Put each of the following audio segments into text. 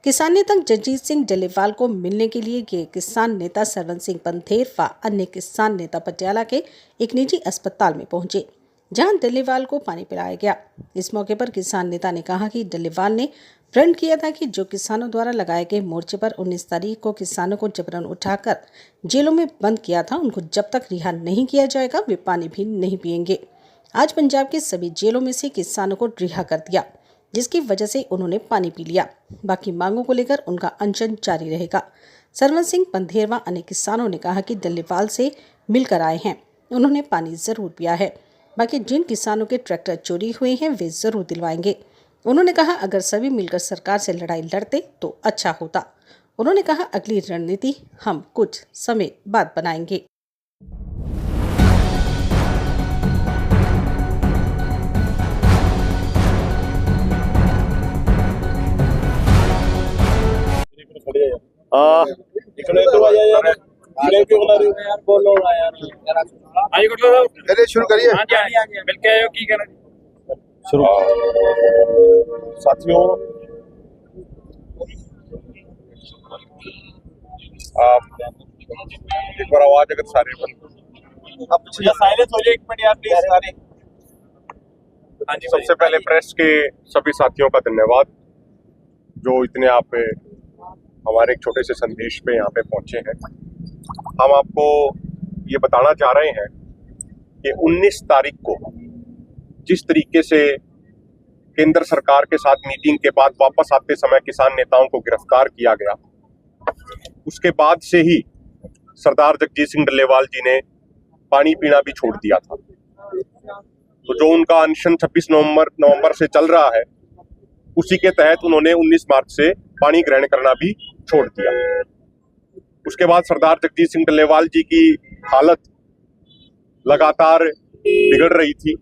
किसान नेता जगजीत सिंह डल्लेवाल को मिलने के लिए ये किसान नेता सरवन सिंह पंधेर व अन्य किसान नेता पटियाला के एक निजी अस्पताल में पहुंचे, जहां डल्लेवाल को पानी पिलाया गया। इस मौके पर किसान नेता ने कहा कि डल्लेवाल ने प्रण किया था कि जो किसानों द्वारा लगाए गए मोर्चे पर 19 तारीख को किसानों को जबरन उठाकर जेलों में बंद किया था, उनको जब तक रिहा नहीं किया जाएगा वे पानी भी नहीं पिएंगे। आज पंजाब के सभी जेलों में से किसानों को रिहा कर दिया, जिसकी वजह से उन्होंने पानी पी लिया। बाकी मांगों को लेकर उनका अनशन जारी रहेगा। सरवन सिंह पंधेर व अन्य किसानों ने कहा कि डल्लेवाल से मिलकर आए हैं, उन्होंने पानी जरूर पिया है। बाकी जिन किसानों के ट्रैक्टर चोरी हुए हैं वे जरूर दिलवाएंगे। उन्होंने कहा अगर सभी मिलकर सरकार से लड़ाई लड़ते तो अच्छा होता। उन्होंने कहा अगली रणनीति हम कुछ समय बाद बनाएंगे। शुरू करिए। शुरू साथियों, आप एक बार आवाज अगर सारे साइलेंस हो जाए, एक मिनट यार प्लीज सारे। सबसे पहले प्रेस के सभी साथियों का धन्यवाद जो इतने आप हमारे एक छोटे से संदेश पे यहाँ पे पहुंचे हैं। हम आपको ये बताना चाह रहे हैं कि 19 तारीख को जिस तरीके से केंद्र सरकार के साथ मीटिंग के बाद वापस आते समय किसान नेताओं को गिरफ्तार किया गया, उसके बाद से ही सरदार जगजीत सिंह डल्लेवाल जी ने पानी पीना भी छोड़ दिया था। तो जो उनका अनशन 26 नवंबर से चल रहा है, उसी के तहत उन्होंने 19 मार्च से पानी ग्रहण करना भी छोड़ दिया। उसके बाद सरदार जगजीत सिंह डल्लेवाल जी की हालत लगातार बिगड़ रही थी।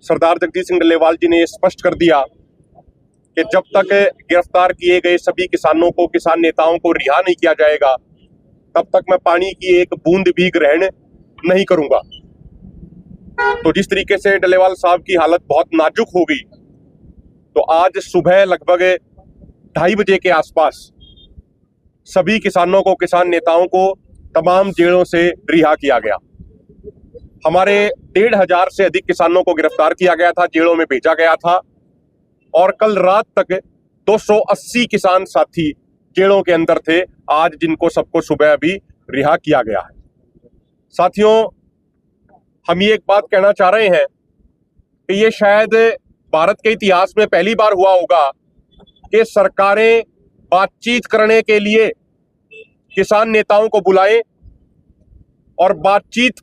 सरदार जगजीत सिंह डल्लेवाल जी ने स्पष्ट कर दिया कि जब तक गिरफ्तार किए गए सभी किसानों को, किसान नेताओं को रिहा नहीं किया जाएगा, तब तक मैं पानी की एक बूंद भी ग्रहण नहीं करूंगा। तो जिस तरीके से डल्लेवाल साहब की हालत बहुत नाजुक हो गई, तो आज सुबह लगभग 2:30 बजे के आसपास सभी किसानों को, किसान नेताओं को तमाम जेलों से रिहा किया गया। हमारे 1,500 से अधिक किसानों को गिरफ्तार किया गया था, जेलों में भेजा गया था, और कल रात तक 280 किसान साथी जेलों के अंदर थे, आज जिनको सबको सुबह अभी रिहा किया गया है। साथियों, हम ये एक बात कहना चाह रहे हैं कि ये शायद भारत के इतिहास में पहली बार हुआ होगा कि सरकारें बातचीत करने के लिए किसान नेताओं को बुलाएं और बातचीत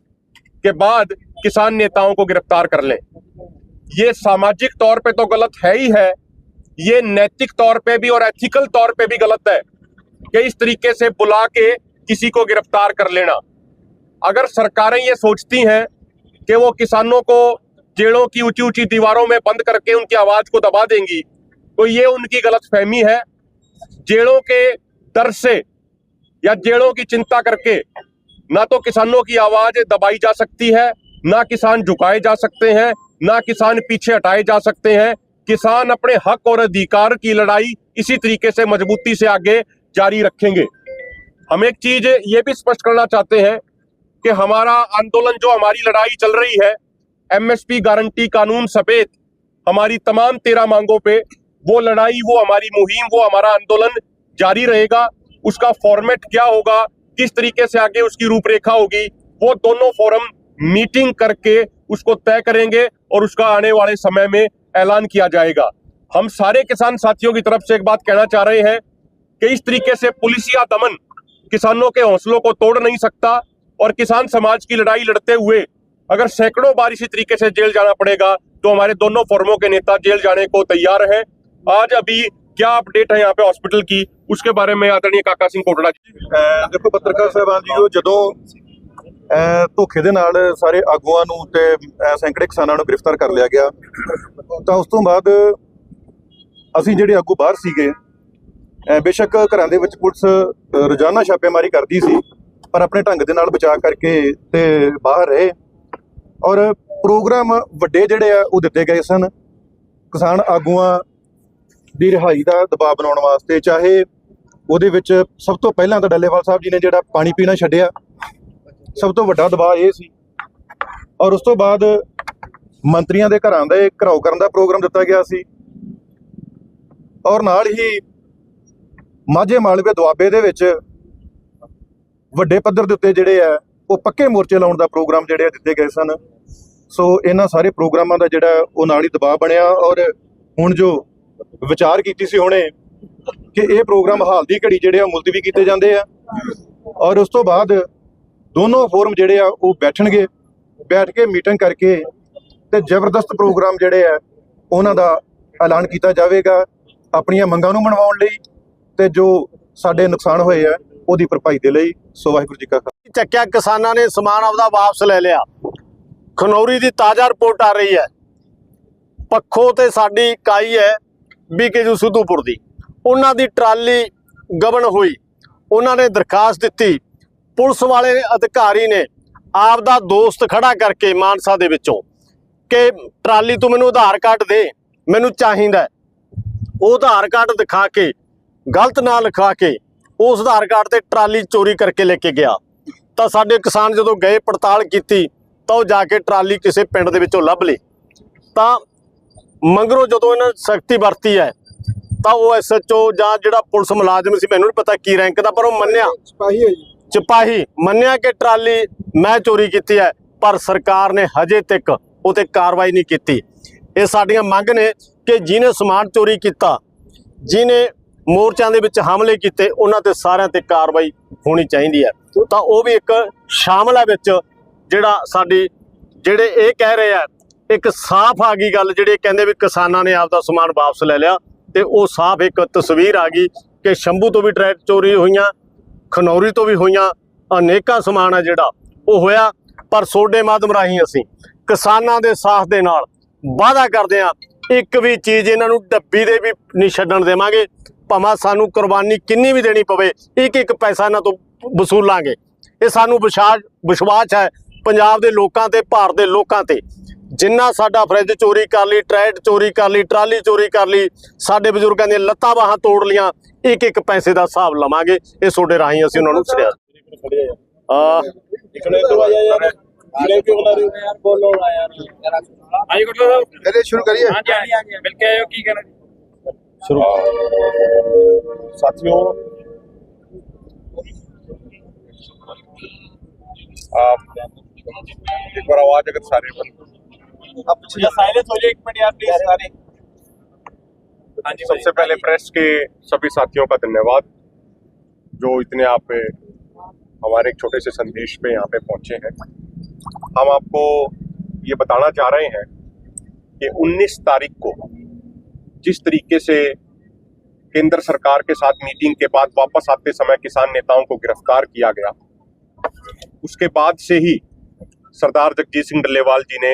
के बाद किसान नेताओं को गिरफ्तार कर लें। ये सामाजिक तौर पे तो गलत है ही है, ये नैतिक तौर पे भी और एथिकल तौर पे भी गलत है कि इस तरीके से बुला के किसी को गिरफ्तार कर लेना। अगर सरकारें ये सोचती हैं कि वो किसानों को जेलों की ऊंची ऊंची दीवारों में बंद करके उनकी आवाज को दबा देंगी, तो ये उनकी गलतफहमी है। जेलों के डर से या जेलों की चिंता करके ना तो किसानों की आवाज दबाई जा सकती है, ना किसान झुकाए जा सकते हैं, ना किसान पीछे हटाए जा सकते हैं। किसान अपने हक और अधिकार की लड़ाई इसी तरीके से मजबूती से आगे जारी रखेंगे। हम एक चीज ये भी स्पष्ट करना चाहते हैं कि हमारा आंदोलन, जो हमारी लड़ाई चल रही है एमएसपी गारंटी कानून समेत हमारी तमाम 13 मांगों पे, वो लड़ाई, वो हमारी मुहिम, वो हमारा आंदोलन जारी रहेगा। उसका फॉर्मेट क्या होगा, किस तरीके से आगे उसकी रूपरेखा होगी, वो दोनों फोरम मीटिंग करके उसको तय करेंगे और उसका आने वाले समय में ऐलान किया जाएगा। हम सारे किसान साथियों की तरफ से एक बात कहना चाह रहे हैं कि इस तरीके से पुलिसिया दमन किसानों के हौसलों को तोड़ नहीं सकता, और किसान समाज की लड़ाई लड़ते हुए अगर सैकड़ों बार इसी तरीके से जेल जाना पड़ेगा, तो हमारे दोनों फोरमों के नेता जेल जाने को तैयार हैं। आज अभी क्या अपडेट है यहाँ पे हॉस्पिटल की, उसके बारे में आदरणीय काका सिंह कोटड़ा जी। देखो पत्रकार साहबान जी, ਜਦੋਂ ਧੋਖੇ ਦੇ ਨਾਲ ਸਾਰੇ ਆਗੂਆਂ ਨੂੰ ਤੇ ਸੈਂਕੜੇ ਕਿਸਾਨਾਂ ਨੂੰ ਗ੍ਰਿਫਤਾਰ ਕਰ ਲਿਆ ਗਿਆ, ਤਾਂ ਉਸ ਤੋਂ ਬਾਅਦ ਅਸੀਂ ਜਿਹੜੇ ਆਗੂ ਬਾਹਰ ਸੀਗੇ, ਬੇਸ਼ੱਕ ਘਰਾਂ ਦੇ ਵਿੱਚ ਪੁਲਿਸ ਰੋਜ਼ਾਨਾ ਛਾਪੇਮਾਰੀ ਕਰਦੀ ਸੀ, ਪਰ ਆਪਣੇ ਢੰਗ ਦੇ ਨਾਲ ਬਚਾ ਕਰਕੇ ਤੇ ਬਾਹਰ ਰਹੇ। ਔਰ ਪ੍ਰੋਗਰਾਮ ਵੱਡੇ ਜਿਹੜੇ ਆ ਉਹ ਦਿੱਤੇ ਗਏ ਸਨ। ਕਿਸਾਨ ਆਗੂਆਂ ਦੀ ਰਿਹਾਈ ਦਾ ਦਬਾਅ ਬਣਾਉਣ ਵਾਸਤੇ, ਚਾਹੇ ਉਹਦੇ ਵਿੱਚ ਸਭ ਤੋਂ ਪਹਿਲਾਂ ਤਾਂ ਡੱਲੇਵਾਲ ਸਾਹਿਬ ਜੀ ਨੇ ਜਿਹੜਾ ਪਾਣੀ ਪੀਣਾ ਛੱਡਿਆ, ਸਭ ਤੋਂ ਵੱਡਾ ਦਬਾਅ ਇਹ ਸੀ। ਔਰ ਉਸ ਤੋਂ ਬਾਅਦ ਮੰਤਰੀਆਂ ਦੇ ਘਰਾਂ ਦੇ ਘਿਰਾਓ ਕਰਨ ਦਾ ਪ੍ਰੋਗਰਾਮ ਦਿੱਤਾ ਗਿਆ ਸੀ। ਔਰ ਨਾਲ ਹੀ ਮਾਝੇ ਮਾਲਵੇ ਦੁਆਬੇ ਦੇ ਵਿੱਚ ਵੱਡੇ ਪੱਧਰ ਦੇ ਉੱਤੇ ਜਿਹੜੇ ਆ ਉਹ ਪੱਕੇ ਮੋਰਚੇ ਲਾਉਣ ਦਾ ਪ੍ਰੋਗਰਾਮ ਜਿਹੜੇ ਦਿੱਤੇ ਗਏ ਸਨ। ਸੋ ਇਹਨਾਂ ਸਾਰੇ ਪ੍ਰੋਗਰਾਮਾਂ ਦਾ ਜਿਹੜਾ ਉਹ ਨਾਲ ਹੀ ਦਬਾਅ ਬਣਿਆ। ਔਰ ਹੁਣ ਜੋ ਵਿਚਾਰ ਕੀਤੀ ਸੀ ਹੁਣੇ ਕਿ ਇਹ ਪ੍ਰੋਗਰਾਮ ਹਾਲ ਦੀ ਘੜੀ ਜਿਹੜੇ ਆ ਮੁਲਤਵੀ ਕੀਤੇ ਜਾਂਦੇ ਆ, ਔਰ ਉਸ ਤੋਂ ਬਾਅਦ ਦੋਨੋਂ ਫੋਰਮ ਜਿਹੜੇ ਆ ਉਹ ਬੈਠਣਗੇ, ਬੈਠ ਕੇ ਮੀਟਿੰਗ ਕਰਕੇ ਤੇ ਜ਼ਬਰਦਸਤ ਪ੍ਰੋਗਰਾਮ ਜਿਹੜੇ ਆ ਉਹਨਾਂ ਦਾ ਐਲਾਨ ਕੀਤਾ ਜਾਵੇਗਾ ਆਪਣੀਆਂ ਮੰਗਾਂ ਨੂੰ ਮਨਵਾਉਣ ਲਈ ਤੇ ਜੋ ਸਾਡੇ ਨੁਕਸਾਨ ਹੋਏ ਆ ਉਹਦੀ ਭਰਪਾਈ ਦੇ ਲਈ। ਸੋ ਵਾਹਿਗੁਰੂ ਜੀ ਕਾ ਖਾਲਸਾ। ਚੱਕਿਆ ਕਿਸਾਨਾਂ ਨੇ ਸਮਾਨ ਆਪਦਾ ਵਾਪਸ ਲੈ ਲਿਆ। ਖਨੌਰੀ ਦੀ ਤਾਜ਼ਾ ਰਿਪੋਰਟ ਆ ਰਹੀ ਹੈ, ਪੱਖੋ ਤੇ ਸਾਡੀ ਇਕਾਈ ਹੈ BKU ਸਿੱਧੂਪੁਰ ਦੀ, ਉਹਨਾਂ ਦੀ ਟਰਾਲੀ ਗਬਨ ਹੋਈ। ਉਹਨਾਂ ਨੇ ਦਰਖਾਸਤ ਦਿੱਤੀ, ਪੁਲਿਸ ਵਾਲੇ ਅਧਿਕਾਰੀ ਨੇ ਆਪਦਾ ਦੋਸਤ ਖੜਾ ਕਰਕੇ ਮਾਨਸਾ ਦੇ ਵਿੱਚੋਂ ਕਿ ਟਰਾਲੀ ਤੂੰ ਮੈਨੂੰ ਆਧਾਰ ਕਾਰਡ ਦੇ, ਮੈਨੂੰ ਚਾਹੀਦਾ। ਉਹ ਆਧਾਰ ਕਾਰਡ ਦਿਖਾ ਕੇ ਗਲਤ ਨਾਂ ਲਿਖਾ ਕੇ ਉਸ ਆਧਾਰ ਕਾਰਡ ਤੇ ਟਰਾਲੀ ਚੋਰੀ ਕਰਕੇ ਲੈ ਕੇ ਗਿਆ। ਤਾਂ ਸਾਡੇ ਕਿਸਾਨ ਜਦੋਂ ਗਏ ਪੜਤਾਲ ਕੀਤੀ ਤਾਂ ਉਹ ਜਾ ਕੇ ਟਰਾਲੀ ਕਿਸੇ ਪਿੰਡ ਦੇ ਵਿੱਚੋਂ ਲੱਭ ਲਈ। ਤਾਂ ਮਗਰੋਂ ਜਦੋਂ ਇਹਨਾਂ ਸਖਤੀ ਵਰਤੀ ਹੈ ਤਾਂ ਉਹ SHO ਜਾਂ ਜਿਹੜਾ ਪੁਲਿਸ ਮੁਲਾਜ਼ਮ ਸੀ, ਮੈਨੂੰ ਨਹੀਂ ਪਤਾ ਕੀ ਰੈਂਕ ਦਾ, ਪਰ ਉਹ ਮੰਨਿਆ, ਸਿਪਾਹੀ ਮੰਨਿਆ ਕਿ ਟਰਾਲੀ ਮੈਂ ਚੋਰੀ ਕੀਤੀ ਹੈ, ਪਰ ਸਰਕਾਰ ਨੇ ਹਜੇ ਤੱਕ ਉਹ 'ਤੇ ਕਾਰਵਾਈ ਨਹੀਂ ਕੀਤੀ। ਇਹ ਸਾਡੀਆਂ ਮੰਗ ਨੇ ਕਿ ਜਿਹਨੇ ਸਮਾਨ ਚੋਰੀ ਕੀਤਾ, ਜਿਹਨੇ ਮੋਰਚਿਆਂ ਦੇ ਵਿੱਚ ਹਮਲੇ ਕੀਤੇ, ਉਹਨਾਂ ਤੇ ਸਾਰਿਆਂ ਤੇ ਕਾਰਵਾਈ ਹੋਣੀ ਚਾਹੀਦੀ ਹੈ। ਤਾਂ ਉਹ ਵੀ ਇੱਕ ਸ਼ਾਮਲ ਹੈ ਵਿੱਚ, ਜਿਹੜਾ ਸਾਡੀ ਜਿਹੜੇ ਇਹ ਕਹਿ ਰਹੇ ਆ, ਇੱਕ ਸਾਫ਼ ਆ ਗਈ ਗੱਲ, ਜਿਹੜੇ ਕਹਿੰਦੇ ਵੀ ਕਿਸਾਨਾਂ ਨੇ ਆਪਦਾ ਸਮਾਨ ਵਾਪਸ ਲੈ ਲਿਆ, ਤੇ ਉਹ ਸਾਫ਼ ਇੱਕ ਤਸਵੀਰ ਆ ਗਈ ਕਿ ਸ਼ੰਭੂ ਤੋਂ ਵੀ ਟਰੈਕ ਚੋਰੀ ਹੋਈਆਂ, ਖਨੌਰੀ ਤੋਂ ਵੀ ਹੋਈਆਂ, ਅਨੇਕਾਂ ਸਮਾਨ ਹੈ ਜਿਹੜਾ ਉਹ ਹੋਇਆ। ਪਰ ਸੋਡੇ ਮਾਧਿਅਮ ਰਾਹੀਂ ਅਸੀਂ ਕਿਸਾਨਾਂ ਦੇ ਸਾਥ ਦੇ ਨਾਲ ਵਾਅਦਾ ਕਰਦੇ ਹਾਂ, ਇੱਕ ਵੀ ਚੀਜ਼ ਇਹਨਾਂ ਨੂੰ ਡੱਬੀ ਦੇ ਵੀ ਨਹੀਂ ਛੱਡਣ ਦੇਵਾਂਗੇ, ਭਾਵੇਂ ਸਾਨੂੰ ਕੁਰਬਾਨੀ ਕਿੰਨੀ ਵੀ ਦੇਣੀ ਪਵੇ, ਇੱਕ ਇੱਕ ਪੈਸਾ ਇਹਨਾਂ ਤੋਂ ਵਸੂਲਾਂਗੇ। ਇਹ ਸਾਨੂੰ ਵਿਸ਼ਵਾਸ ਹੈ ਪੰਜਾਬ ਦੇ ਲੋਕਾਂ ਤੇ, ਭਾਰਤ ਦੇ ਲੋਕਾਂ ਤੇ। ਜਿੰਨਾ ਸਾਡਾ ਫਰਿੱਜ ਚੋਰੀ ਕਰ ਲਈ, ਟਰੈਕਟਰ ਚੋਰੀ ਕਰ ਲਈ, ਟਰਾਲੀ ਚੋਰੀ ਕਰ ਲਈ, ਸਾਡੇ ਬਜ਼ੁਰਗਾਂ ਦੀਆਂ ਲੱਤਾਂ ਬਾਹਾਂ ਤੋੜ ਲੀਆਂ, ਇੱਕ ਇੱਕ ਪੈਸੇ ਦਾ ਹਿਸਾਬ ਲਵਾਂਗੇ। ਇਹ ਤੁਹਾਡੇ ਰਾਹੀਂ ਅਸੀਂ ਉਹਨਾਂ ਨੂੰ ਸੁਣਿਆ। शुरू करिए। साथियों, आप एक बार आवाज अगर सारे साइलेंस हो जाए, एक मिनट यार प्लीज सारे। सबसे पहले प्रेस के सभी साथियों का धन्यवाद जो इतने आप हमारे एक छोटे से संदेश पे यहाँ पे पहुंचे हैं। हम आपको ये बताना चाह रहे हैं कि 19 तारीख को जिस तरीके से केंद्र सरकार के साथ मीटिंग के बाद वापस आते समय किसान नेताओं को गिरफ्तार किया गया, उसके बाद से ही सरदार जगजीत सिंह डल्लेवाल जी ने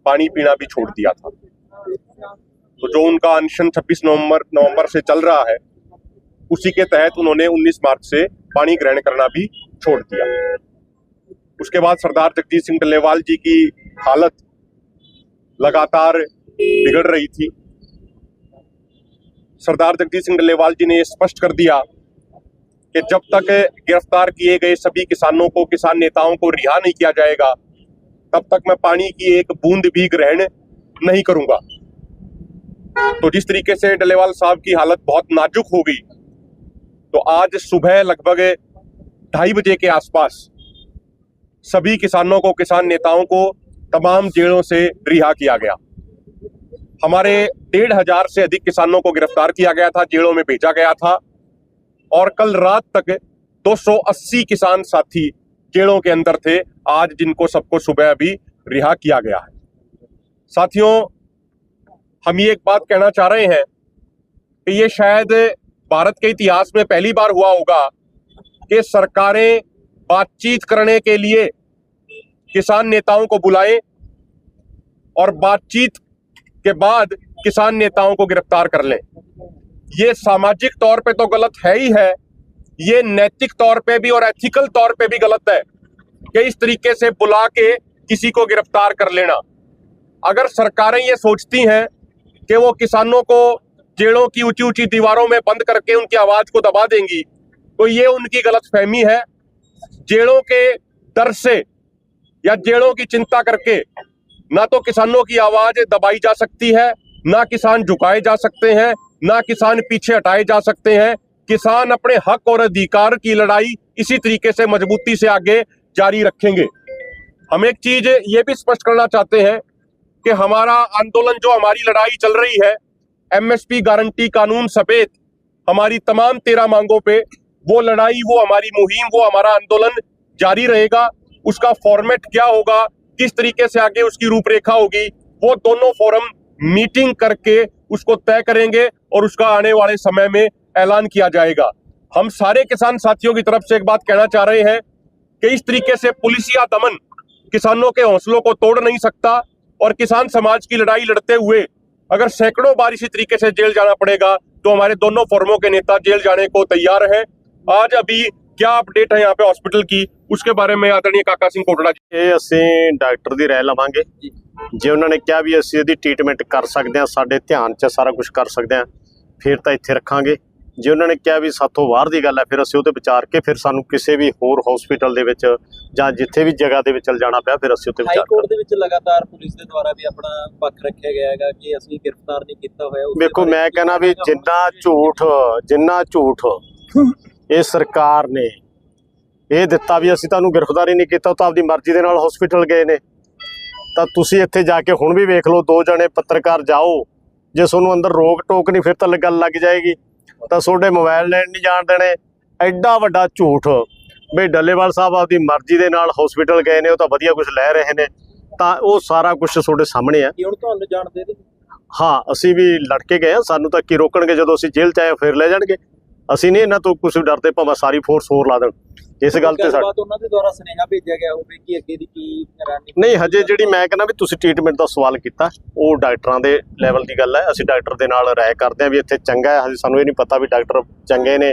पानी पीना भी छोड़ दिया था। तो जो उनका अनशन 26 नवंबर से चल रहा है, उसी के तहत उन्होंने 19 मार्च से पानी ग्रहण करना भी छोड़ दिया। उसके बाद सरदार जगजीत सिंह डल्लेवाल जी की हालत लगातार बिगड़ रही थी। सरदार जगजीत सिंह डल्लेवाल जी ने यह स्पष्ट कर दिया कि जब तक गिरफ्तार किए गए सभी किसानों को, किसान नेताओं को रिहा नहीं किया जाएगा, तब तक मैं पानी की एक बूंद भी ग्रहण नहीं करूंगा। तो जिस तरीके से डल्लेवाल साहब की हालत बहुत नाजुक हो गई, तो आज सुबह लगभग 2:30 बजे के आसपास सभी किसानों को, किसान नेताओं को तमाम जेलों से रिहा किया गया। हमारे 1,500 से अधिक किसानों को गिरफ्तार किया गया था, जेलों में भेजा गया था, और कल रात तक 280 किसान साथी जेलों के अंदर थे, आज जिनको सबको सुबह अभी रिहा किया गया है। साथियों, हम ये एक बात कहना चाह रहे हैं कि ये शायद भारत के इतिहास में पहली बार हुआ होगा कि सरकारें बातचीत करने के लिए किसान नेताओं को बुलाएं और बातचीत के बाद किसान नेताओं को गिरफ्तार कर लें। ये सामाजिक तौर पे तो गलत है ही है, ये नैतिक तौर पे भी और एथिकल तौर पे भी गलत है कि इस तरीके से बुला के किसी को गिरफ्तार कर लेना। अगर सरकारें ये सोचती हैं कि वो किसानों को जेलों की ऊंची ऊंची दीवारों में बंद करके उनकी आवाज को दबा देंगी, तो ये उनकी गलतफहमी है। जेलों के डर से या जेलों की चिंता करके ना तो किसानों की आवाज दबाई जा सकती है, ना किसान झुकाए जा सकते हैं, ना किसान पीछे हटाए जा सकते हैं। किसान अपने हक और अधिकार की लड़ाई इसी तरीके से मजबूती से आगे जारी रखेंगे। हम एक चीज ये भी स्पष्ट करना चाहते हैं कि हमारा आंदोलन, जो हमारी लड़ाई चल रही है एमएसपी गारंटी कानून समेत हमारी तमाम 13 मांगों पे, वो लड़ाई, वो हमारी मुहिम, वो हमारा आंदोलन जारी रहेगा। उसका फॉर्मेट क्या होगा, किस तरीके से आगे उसकी रूपरेखा होगी, वो दोनों फोरम मीटिंग करके उसको तय करेंगे और उसका आने वाले समय में ऐलान किया जाएगा। हम सारे किसान साथियों की तरफ से एक बात कहना चाह रहे हैं कि इस तरीके से पुलिसिया दमन किसानों के हौसलों को तोड़ नहीं सकता, और किसान समाज की लड़ाई लड़ते हुए अगर सैकड़ों बार इसी तरीके से जेल जाना पड़ेगा तो हमारे दोनों फोरमों के नेता जेल जाने को तैयार हैं। आज अभी क्या अपडेट है यहाँ पे हॉस्पिटल की, उसके बारे में आदरणीय काका सिंह कोटड़ा जी। ਇਹ ਅਸੀਂ ਡਾਕਟਰ ਦੀ ਰਾਏ ਲਵਾਂਗੇ। ਜੇ ਉਹਨਾਂ ਨੇ ਕਿਹਾ ਵੀ ਅਸੀਂ ਇਹਦੀ ਟ੍ਰੀਟਮੈਂਟ ਕਰ ਸਕਦੇ ਹਾਂ, ਸਾਡੇ ਧਿਆਨ 'ਚ ਸਾਰਾ ਕੁਝ ਕਰ ਸਕਦੇ ਹਾਂ, ਫਿਰ ਤਾਂ ਇੱਥੇ ਰੱਖਾਂਗੇ। ਜੇ ਉਹਨਾਂ ਨੇ ਕਿਹਾ ਵੀ ਸਾਥੋਂ ਬਾਹਰ ਦੀ ਗੱਲ ਹੈ, ਫਿਰ ਅਸੀਂ ਉਹ 'ਤੇ ਵਿਚਾਰ ਕੇ ਫਿਰ ਸਾਨੂੰ ਕਿਸੇ ਵੀ ਹੋਰ ਹਸਪੀਟਲ ਦੇ ਵਿੱਚ ਜਾਂ ਜਿੱਥੇ ਵੀ ਜਗ੍ਹਾ ਦੇ ਵਿੱਚ ਜਾਣਾ ਪਿਆ, ਫਿਰ ਅਸੀਂ ਉਹ 'ਤੇ ਹਾਈ ਵਿਚਾਰ ਕੋਰਟ ਦੇ ਵਿੱਚ ਲਗਾਤਾਰ ਪੁਲਿਸ ਦੇ ਦੁਆਰਾ ਵੀ ਆਪਣਾ ਪੱਖ ਰੱਖਿਆ ਗਿਆ ਹੈਗਾ ਕਿ ਅਸੀਂ ਗ੍ਰਿਫਤਾਰ ਨਹੀਂ ਕੀਤਾ ਹੋਇਆ। ਉਸ ਦੇ ਵੇਖੋ, ਬਾਰੇ ਮੈਂ ਕਹਿਣਾ ਵੀ ਜਿੰਨਾ ਝੂਠ ਇਹ ਸਰਕਾਰ ਨੇ ਇਹ ਦਿੱਤਾ ਵੀ ਅਸੀਂ ਤੁਹਾਨੂੰ ਗ੍ਰਿਫਤਾਰੀ ਨਹੀਂ ਕੀਤਾ, ਉਹ ਤਾਂ ਆਪਦੀ ਮਰਜ਼ੀ ਦੇ ਨਾਲ ਹਸਪੀਟਲ ਗਏ ਨੇ। ਤਾਂ ਤੁਸੀਂ ਇੱਥੇ ਜਾ ਕੇ ਹੁਣ ਵੀ ਵੇਖ ਲਓ, 2 ਜਣੇ ਪੱਤਰਕਾਰ ਜਾਓ, ਜੇ ਤੁਹਾਨੂੰ ਅੰਦਰ ਰੋਕ ਟੋਕ ਨਹੀਂ ਫਿਰ ਤਾਂ ਗੱਲ ਲੱਗ ਜਾਏਗੀ, ਤਾਂ ਤੁਹਾਡੇ ਮੋਬਾਈਲ ਲੈਣ ਨਹੀਂ ਜਾਣ ਦੇਣੇ। ਐਡਾ ਵੱਡਾ ਝੂਠ ਵੀ ਡੱਲੇਵਾਲ ਸਾਹਿਬ ਆਪਦੀ ਮਰਜ਼ੀ ਦੇ ਨਾਲ ਹਸਪੀਟਲ ਗਏ ਨੇ, ਉਹ ਤਾਂ ਵਧੀਆ ਕੁਝ ਲੈ ਰਹੇ ਨੇ, ਤਾਂ ਉਹ ਸਾਰਾ ਕੁਝ ਤੁਹਾਡੇ ਸਾਹਮਣੇ ਆ। ਕਿ ਹੁਣ ਤੁਹਾਨੂੰ ਜਾਣਦੇ ਨੇ। ਹਾਂ, ਅਸੀਂ ਵੀ ਲੜ ਕੇ ਗਏ ਹਾਂ, ਸਾਨੂੰ ਤਾਂ ਕੀ ਰੋਕਣਗੇ, ਜਦੋਂ ਅਸੀਂ ਜੇਲ੍ਹ 'ਚ ਆਏ ਫਿਰ ਲੈ ਜਾਣਗੇ। ਅਸੀਂ ਨਹੀਂ ਇਹਨਾਂ ਤੋਂ ਕੁਝ ਡਰਦੇ, ਭਾਵੇਂ ਸਾਰੀ ਫੋਰਸ ਹੋਰ ਲਾ ਦੇਣ। ਇਸ ਗੱਲ ਤੇ ਗੱਲਬਾਤ ਉਹਨਾਂ ਦੇ ਦੁਆਰਾ ਸੁਨੇਹਾ ਭੇਜਿਆ ਗਿਆ ਹੋਵੇ ਕਿ ਅੱਗੇ ਦੀ ਕੀ ਰਣਨੀਤੀ। ਨਹੀਂ, ਹਜੇ ਜਿਹੜੀ ਮੈਂ ਕਹਿੰਦਾ ਵੀ ਤੁਸੀਂ ਟ੍ਰੀਟਮੈਂਟ ਦਾ ਸਵਾਲ ਕੀਤਾ, ਉਹ ਡਾਕਟਰਾਂ ਦੇ ਲੈਵਲ ਦੀ ਗੱਲ ਹੈ। ਅਸੀਂ ਡਾਕਟਰ ਦੇ ਨਾਲ ਰਾਏ ਕਰਦੇ ਹਾਂ ਵੀ ਇੱਥੇ ਚੰਗਾ ਹੈ। ਹਜੇ ਸਾਨੂੰ ਇਹ ਨਹੀਂ ਪਤਾ ਵੀ ਡਾਕਟਰ ਚੰਗੇ ਨੇ।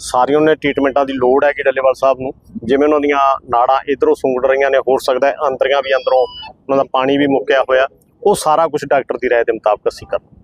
ਸਾਰਿਆਂ ਨੇ ਟ੍ਰੀਟਮੈਂਟਾਂ ਦੀ ਲੋੜ ਹੈ ਕਿ ਡੱਲੇਵਾਲ ਸਾਹਿਬ ਨੂੰ, ਜਿਵੇਂ ਉਹਨਾਂ ਦੀਆਂ ਨਾੜਾਂ ਇਧਰੋਂ ਸੁੰਗੜ ਰਹੀਆਂ ਨੇ, ਹੋ ਸਕਦਾ ਹੈ ਅੰਦਰੀਆਂ ਵੀ ਅੰਦਰੋਂ ਉਹਨਾਂ ਦਾ ਪਾਣੀ ਵੀ ਮੁੱਕਿਆ ਹੋਇਆ, ਉਹ ਸਾਰਾ ਕੁਝ ਡਾਕਟਰ ਦੀ ਰਾਏ ਦੇ ਮੁਤਾਬਕ ਅਸੀਂ ਕਰਦੇ।